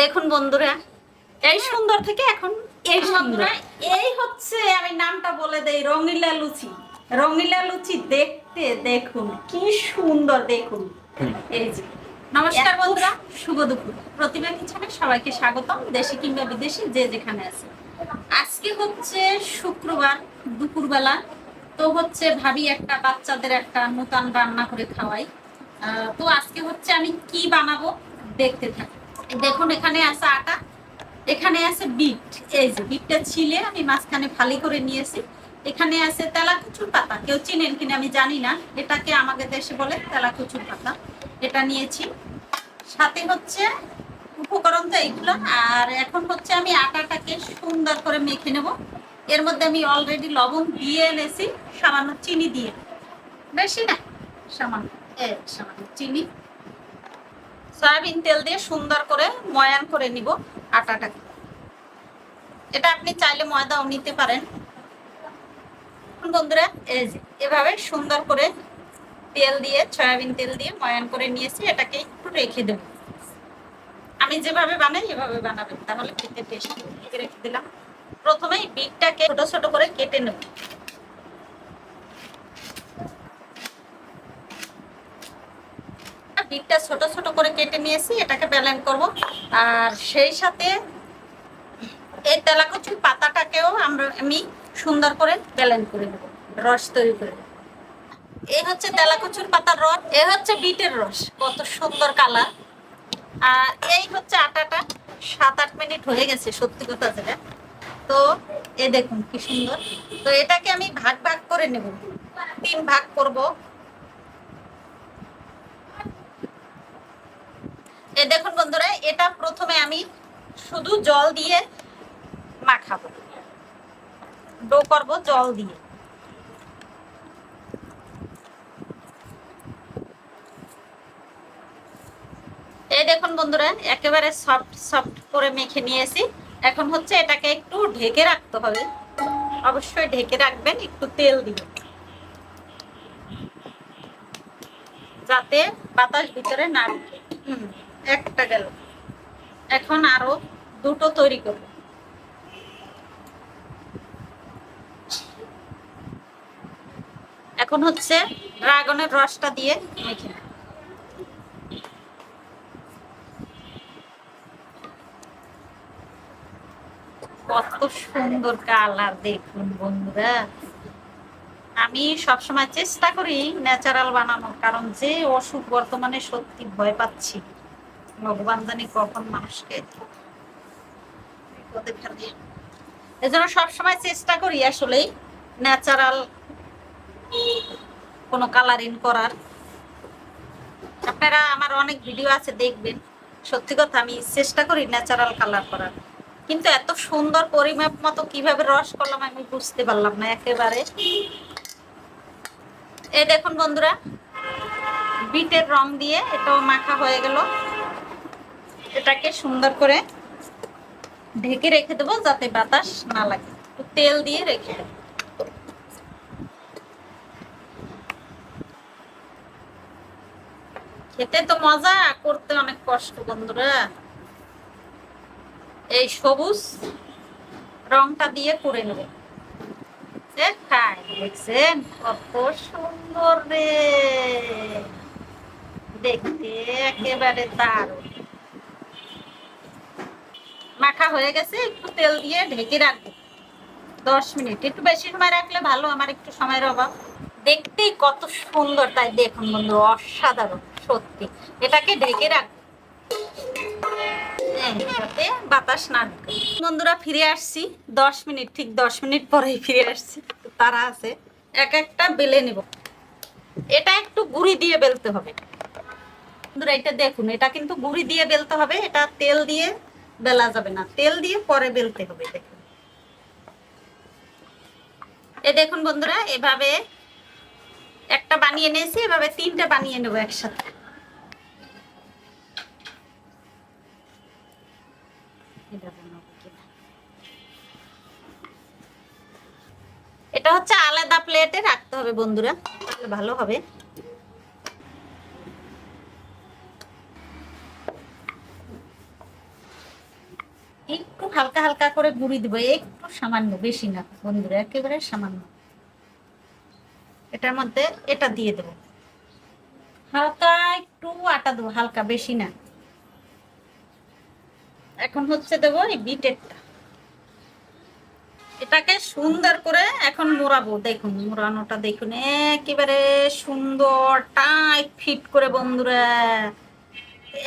দেখুন বন্ধুরা, এই সুন্দর থেকে এখন এই সুন্দর, এই হচ্ছে আমি নামটা বলে দেই, রঙিলা লুচি। রঙিলা লুচি দেখতে দেখুন কি সুন্দর, দেখুন এই যে। নমস্কার বন্ধুরা, শুভ দুপুর। প্রতিভা কিচেনে সবাইকে স্বাগতম, দেশি কিংবা বিদেশি যে যেখানে আছে। আজকে হচ্ছে শুক্রবার দুপুরবেলা, তো হচ্ছে ভাবি একটা বাচ্চাদের একটা নতুন রান্না করে খাওয়াই। তো আজকে হচ্ছে আমি কি বানাবো দেখতে থাকি। দেখুন এখানে আছে আটা, এখানে আছে বিট। এই যে বিটটা ছিলে আমি মাঝখানে ফালি করে নিয়েছি। এখানে আছে তেলাকুচুর পাতা, কেউ চিনেন কিনা আমি জানি না, এটাকে আমাদের দেশে বলে তেলাকুচুর পাতা। এটা নিয়েছি, সাথে হচ্ছে উপকরণ তো এইগুলো। আর এখন হচ্ছে আমি আটাটাকে সুন্দর করে মেখে নেব। এর মধ্যে আমি অলরেডি লবণ দিয়ে এনেছি, সামান্য চিনি দিয়ে, বেশি না, সামান্য সামান্য চিনি, সয়াবিন তেল দিয়ে সুন্দর করে ময়ান করে নিব আটাটাকে। এটা আপনি চাইলে ময়দাও নিতে পারেন। বন্ধুরা এই যে এভাবে সুন্দর করে তেল দিয়ে, সয়াবিন তেল দিয়ে ময়ান করে নিয়েছি। এটাকে একটু রেখে দেব, আমি যেভাবে বানাই এভাবে বানাবেন, তাহলে খেতে টেস্ট হবে। রেখে দিলাম। প্রথমেই বিটটাকে ছোট ছোট করে কেটে নেব। বিটটা ছোট ছোট করে কেটে নিয়েছি, এটাকে ব্যালেন্স করব। আর সেই সাথে এই তেলাকুচুর পাতাটাকেও আমি সুন্দর করে ব্যালেন্স করে দেবো, রস তৈরি করে দেবো। এই হচ্ছে তেলাকুচুর পাতার রস, এই হচ্ছে বিটের রস, কত সুন্দর কালার। আর এই হচ্ছে আটাটা, 7-8 মিনিট হয়ে গেছে সত্যি কথা যেটা। তো এ দেখুন কি সুন্দর। তো এটাকে আমি ভাগ ভাগ করে নেব, 3 ভাগ করব। এই দেখুন বন্ধুরা, এটা প্রথমে আমি শুধু জল দিয়ে মাখাবো, ডো করব জল দিয়ে। এই দেখুন বন্ধুরা, একেবারে সফট সফট করে মেখে নিয়েছি। এখন হচ্ছে এটাকে একটু ঢেকে রাখতে হবে, অবশ্যই ঢেকে রাখবেন, একটু তেল দিবেন যাতে বাতাস ভিতরে না ঢুকে। একটা গেল, এখন আরো দুটো তৈরি করব। এখন হচ্ছে ড্রাগনের রসটা দিয়ে মেখে নেব। কত সুন্দর কালার দেখুন বন্ধুরা। আমি সবসময় চেষ্টা করি ন্যাচারাল বানানোর, কারণ যে অসুখ বর্তমানে সত্যি ভয় পাচ্ছি, ভগবান জানি কখন মানুষকে বিপদে ফেলে। এজন্য সবসময় চেষ্টা করি আসলেই ন্যাচারাল কোনো কালারিং করার। আপনারা আমার অনেক ভিডিও আছে দেখবেন, সত্যি কথা আমি চেষ্টা করি ন্যাচারাল কালার করার, কিন্তু এত সুন্দর পরিমাপ মতো কিভাবে রস করলাম আমি বুঝতে পারলাম না একেবারে। এই দেখুন বন্ধুরা, বিটের রং দিয়ে এটাও মাখা হয়ে গেল। এটাকে সুন্দর করে ঢেকে রেখে দেবো যাতে বাতাস না লাগে, একটু তেল দিয়ে রেখে দেবো। খেতে তো মজা, করতে অনেক কষ্ট বন্ধুরা। এই সবুজ রংটা দিয়ে করে নেব। দেখছেন কত সুন্দর রে, দেখতে একেবারে দারুণ। মাখা হয়ে গেছে, একটু তেল দিয়ে ঢেকে রাখবো 10 মিনিট, একটু বেশি সময় রাখলে ভালো, আমার একটু সময়ের অভাব। দেখতেই কত সুন্দর, তাই দেখুন বন্ধু, অসাধারণ সত্যি। এটাকে ঢেকে রাখবো যাতে বাতাস না ঢুকে। বন্ধুরা ফিরে আসছি 10 মিনিট, ঠিক 10 মিনিট পরেই ফিরে আসছি, তারা আছে। এক একটা বেলে নেব, এটা একটু গুঁড়ি দিয়ে বেলতে হবে বন্ধুরা। এটা দেখুন, এটা কিন্তু গুঁড়ি দিয়ে বেলতে হবে, এটা তেল দিয়ে বেলা যাবে না, তেল দিয়ে পরে বেলতে হবে। দেখুন এই দেখুন বন্ধুরা, এভাবে একটা বানিয়ে নিয়েছি, এভাবে 3টে বানিয়ে নেব একসাথে। এটা হচ্ছে আলাদা প্লেটে রাখতে হবে বন্ধুরা, তাহলে ভালো হবে। হালকা হালকা করে গুঁড়ি দিব, একটু সামান্য, বেশি না বন্ধুরা, একেবারে সামান্য। এটার মধ্যে এটা দিয়ে দেব, হালকা একটু আটা দেবো, হালকা, বেশি না। এখন হচ্ছে দেবো এই বিটেরটা, এটাকে সুন্দর করে এখন মোড়াবো। দেখুন মোড়ানোটা দেখুন, একেবারে সুন্দর টাইট ফিট করে বন্ধুরা,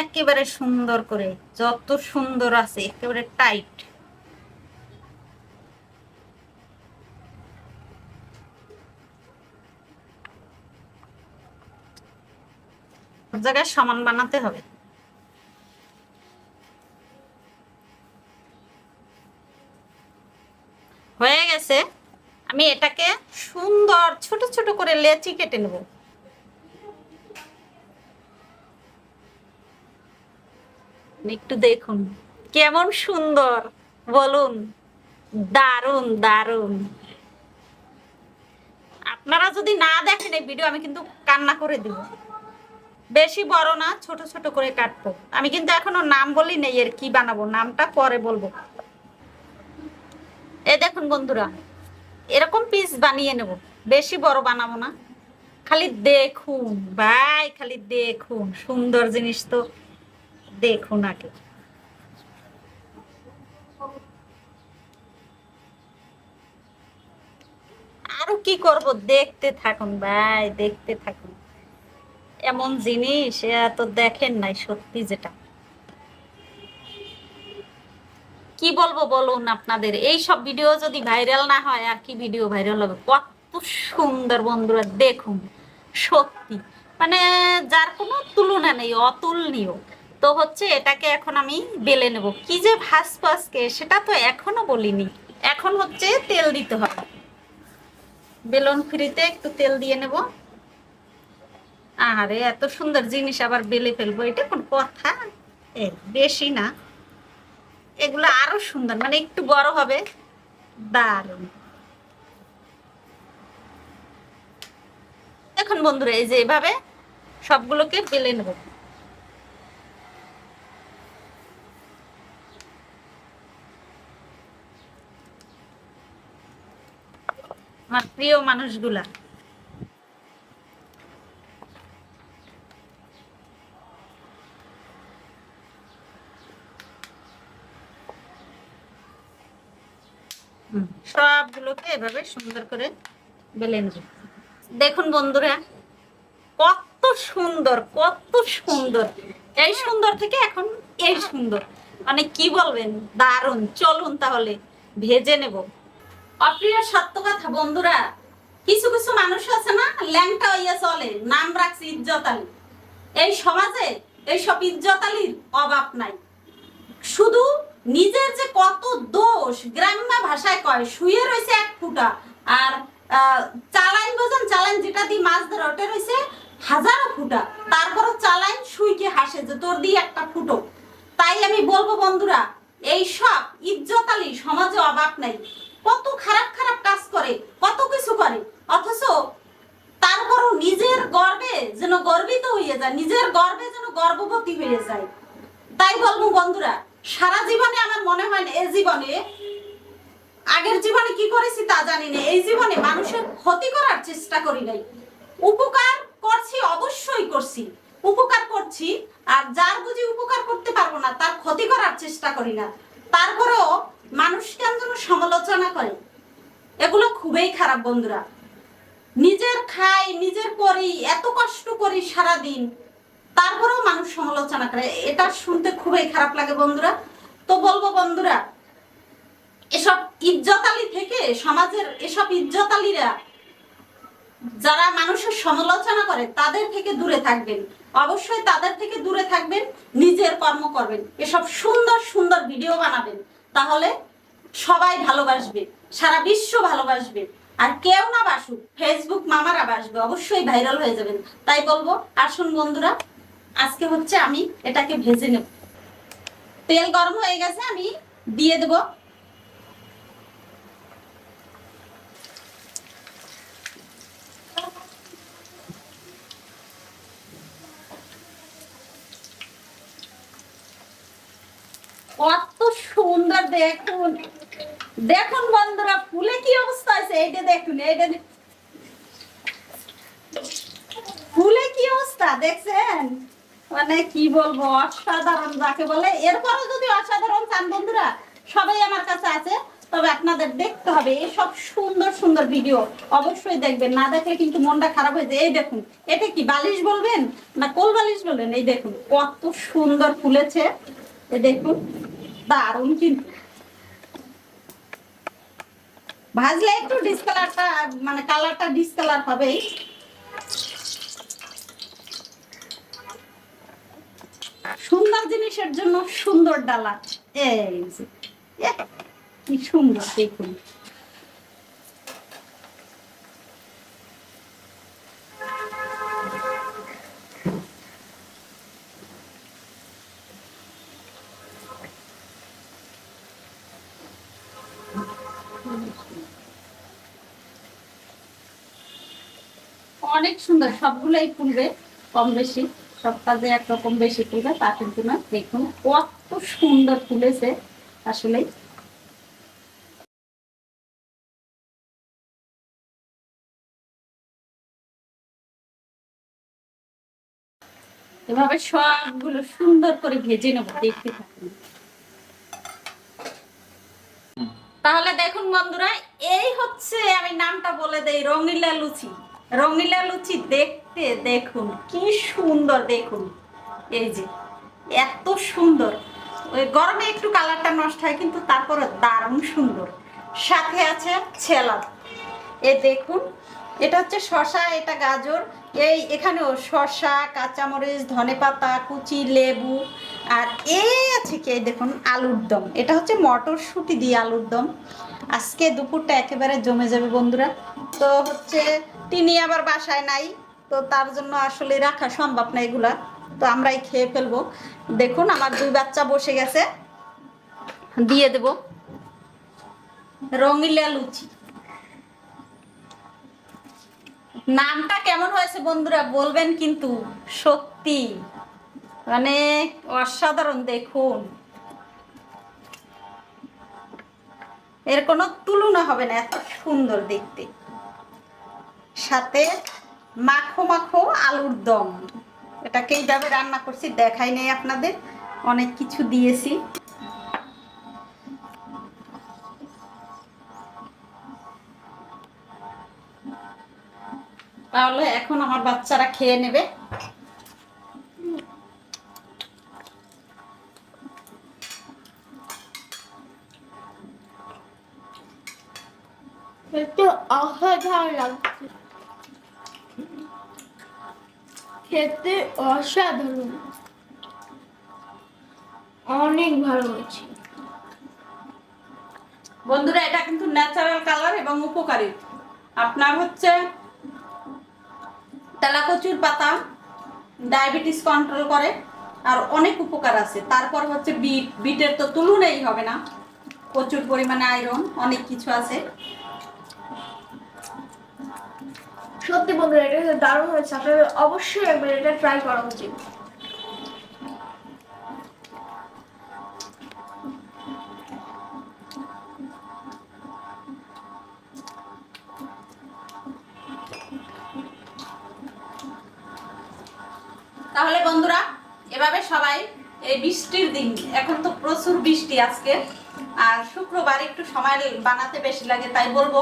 একেবারে সুন্দর করে, যত সুন্দর আছে একেবারে টাইট। জায়গায় সমান বানাতে হবে। হয়ে গেছে, আমি এটাকে সুন্দর ছোট ছোট করে লেচি কেটে নেব। একটু দেখুন কেমন সুন্দর, বলুন, দারুন দারুন। আপনারা যদি না দেখেন এই ভিডিও, আমি কিন্তু কান্না করে দিব। বেশি বড় না, ছোট ছোট করে কাটবো। আমি কিন্তু এখনো নাম বলি নেই, এর কি বানাবো নামটা পরে বলবো। এই দেখুন বন্ধুরা, এরকম পিস বানিয়ে নেব, বেশি বড় বানাবো না। খালি দেখুন ভাই, খালি দেখুন, সুন্দর জিনিস তো দেখুন আগে। আরো কি করব, দেখতে থাকুন ভাই, দেখতে থাকুন। এমন জিনিস তো দেখেন নাই সত্যি। যেটা কি বলবো বলুন আপনাদের, এই সব ভিডিও যদি ভাইরাল না হয় আর কি ভিডিও ভাইরাল হবে। কত সুন্দর বন্ধুরা দেখুন, সত্যি মানে যার কোনো তুলনা নেই, অতুলনীয়। তো হচ্ছে এটাকে এখন আমি বেলে নেব। কি যে ভাজবো আজকে সেটা তো এখনো বলিনি। এখন হচ্ছে তেল দিতে হবে, বেলন ফ্রিতে একটু তেল দিয়ে নেব। আরে এত সুন্দর জিনিস আবার বেলে ফেলবো, এটা কোন কথা? বেশি না, এগুলো আরো সুন্দর, মানে একটু বড় হবে, দারুন। দেখুন বন্ধুরা, এই যে এভাবে সবগুলোকে বেলে নেব। আমার প্রিয় মানুষগুলা, সবগুলোকে এভাবে সুন্দর করে বেলে নেব। দেখুন বন্ধুরা, কত সুন্দর, কত সুন্দর। এই সুন্দর থেকে এখন এই সুন্দর, মানে কি বলবেন, দারুন। চলুন তাহলে ভেজে নেব। অপ্রিয় সত্য কথা বন্ধুরা, কিছু কিছু মানুষ আছে না, ল্যাংটা হইয়া চলে, নাম রাখছে ইজ্জত আলী। এই সমাজে এইসব ইজ্জত আলীর অভাব নাই। শুধু নিজের যে কত দোষ, গ্রাম্য ভাষায় কয় শুয়ে রয়েছে এক ফুটা, আর চালাইন বোঝেন, চালাইন যেটা দিয়ে মাছ ধরে, ওটা রয়েছে হাজারো ফুটা। তারপরও চালাইন শুইকে হাসে যে তোর দিয়ে একটা ফুটো। তাই আমি বলবো বন্ধুরা, এইসব ইজ্জত আলী সমাজে অভাব নাই। কত খারাপ খারাপ কাজ করে, কত কিছু করে, অথচ তারপরও নিজের গর্বে যেন গর্বিত হয়ে যায়, নিজের গর্বে যেন গর্ভবতী হয়ে যায়। তাই বলবো বন্ধুরা, সারা জীবনে আমার মনে হয় না, এই জীবনে, আগের জীবনে কি করেছি তা জানি না, এই জীবনে মানুষের ক্ষতি করার চেষ্টা করি নাই। উপকার করছি, অবশ্যই করছি, উপকার করছি। আর যার বুঝি উপকার করতে পারবো না তার ক্ষতি করার চেষ্টা করি না। তারপরেও মানুষ কেন যেন সমালোচনা করে, এগুলো খুবই খারাপ বন্ধুরা। নিজের খাই, নিজের করি, এত কষ্ট করি সারাদিন, তারপরেও মানুষ সমালোচনা করে, এটা শুনতে খুবই খারাপ লাগে বন্ধুরা। তো বলবো বন্ধুরা, এসব ইজ্জতালি থেকে, সমাজের এসব ইজ্জতালিরা যারা মানুষের সমালোচনা করে তাদের থেকে দূরে থাকবেন, অবশ্যই তাদের থেকে দূরে থাকবেন। নিজের কর্ম করবেন, এসব সুন্দর সুন্দর ভিডিও বানাবেন, তাহলে সবাই ভালোবাসবে, সারা বিশ্ব ভালোবাসবে। আর কেউ না বাসুক, ফেসবুক মামারা বাসবে, অবশ্যই ভাইরাল হয়ে যাবেন। তাই বলবো, আসুন বন্ধুরা, আজকে হচ্ছে আমি এটাকে ভেজে নেব। তেল গরম হয়ে গেছে, আমি দিয়ে দেব। কত সুন্দর দেখুন, দেখুন বন্ধুরা ফুলে কি অবস্থা আছে। এইটা দেখুন, এইটা ফুলে কি অবস্থা দেখছেন, মানে কি বলবো, অসাধারণ যাকে বলে। এরপরে যদি অসাধারণ চান বন্ধুরা, সবাই আমার কাছে আছে, তবে আপনাদের দেখতে হবে এসব সুন্দর সুন্দর ভিডিও, অবশ্যই দেখবেন। না দেখলে কিন্তু মনটা খারাপ হয়ে যায়। এই দেখুন, এটা কি বালিশ বলবেন না কোল বালিশ বলবেন, এই দেখুন কত সুন্দর ফুলেছে। এই দেখুন দারুণ, কিন্তু ভাজলে একটু ডিসকালারটা, মানে কালারটা ডিসকালার হবেই। সুন্দর জিনিসের জন্য সুন্দর ডালা। এই যে, কি সুন্দর দেখুন। অনেক সুন্দর, সবগুলোই ফুলবে কম বেশি, সব কাজে একরকম বেশি ফুলবে তা কিন্তু না। দেখুন কত সুন্দর ফুলেছে আসলে। এভাবে সবগুলো সুন্দর করে ভেজে নেবো, দেখতে থাকুন। তাহলে দেখুন বন্ধুরা, এই হচ্ছে, আমি নামটা বলে দেই, রঙিলা লুচি। রঙিলা লুচি দেখতে দেখুন কি সুন্দর দেখুন। এই যে এত সুন্দর, ওই গরমে একটু কালারটা নষ্ট হয় কিন্তু তারপরে দারুণ সুন্দর। সাথে আছে ছেলা। এ দেখুন, এটা হচ্ছে শসা, এটা গাজর, এই এখানেও শসা, কাঁচামরিচ, ধনেপাতা কুচি, লেবু, আর এই আছে কি দেখুন আলুর দম। এটা হচ্ছে মটরশুঁটি দিয়ে আলুর দম। আজকে দুপুরটা একেবারে জমে যাবে বন্ধুরা। তো হচ্ছে তিনি আবার বাসায় নাই, তো তার জন্য আসলে রাখা সম্ভব না এগুলা, তো আমরাই খেয়ে ফেলবো। দেখুন আমার দুই বাচ্চা বসে গেছে, দিয়ে দেব রঙিলা লুচি। নামটা কেমন হয়েছে বন্ধুরা বলবেন কিন্তু, সত্যি মানে অসাধারণ। দেখুন এর কোনো তুলনা হবে না, এত সুন্দর দেখতে। সাথে মাখো মাখো আলুর দম, এটাকে এইভাবে রান্না করছি, দেখাই নেই আপনাদের, অনেক কিছু দিয়েছি। তাহলে এখন আমার বাচ্চারা খেয়ে নেবে। একটু অসাধারণ লাগছে, খেতে অসাধারণ, অনেক ভালো হয়েছে বন্ধুরা। এটা কিন্তু ন্যাচারাল কালার এবং উপকারী। আপনার হচ্ছে তেলাকচুর পাতা ডায়াবেটিস কন্ট্রোল করে, আর অনেক উপকার আছে। তারপর হচ্ছে বিট, বিটের তো তুলনাই হবে না, প্রচুর পরিমাণে আয়রন, অনেক কিছু আছে। সত্যি বন্ধুরা, এটা দারুণ হয়েছে, আপনাদের অবশ্যই একবার এটা ট্রাই করা উচিত। তাহলে বন্ধুরা এভাবে সবাই, এই বৃষ্টির দিন, এখন তো প্রচুর বৃষ্টি আজকে, আর শুক্রবার একটু সময় বানাতে বেশি লাগে, তাই বলবো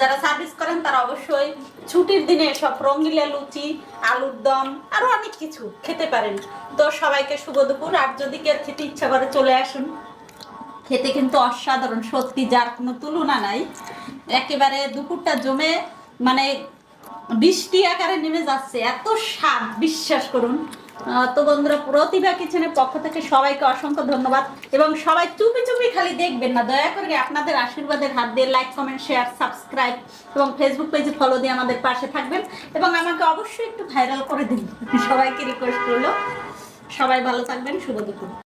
যারা সার্ভিস করেন তারা অবশ্যই ছুটির দিনে সব রঙিলা লুচি, আলুর দম, আরো অনেক কিছু খেতে পারেন। তো সবাইকে শুভ দুপুর। আর যদি কেউ খেতে ইচ্ছা করে চলে আসুন, খেতে কিন্তু অসাধারণ, সত্যি যার কোনো তুলনা নাই। একেবারে দুপুরটা জমে, মানে বৃষ্টি আকারে নেমে যাচ্ছে, এত স্বাদ, বিশ্বাস করুন। তো বন্ধুরা, প্রতিভা কিচেনের পক্ষ থেকে সবাইকে অসংখ্য ধন্যবাদ। এবং সবাই চুপি চুপি খালি দেখবেন না, দয়া করে আপনাদের আশীর্বাদের হাত দিয়ে লাইক, কমেন্ট, শেয়ার, সাবস্ক্রাইব এবং ফেসবুক পেজে ফলো দিয়ে আমাদের পাশে থাকবেন। এবং আমাকে অবশ্যই একটু ভাইরাল করে দিন, সবাইকে রিকোয়েস্ট করলো। সবাই ভালো থাকবেন, শুভ দুপুর।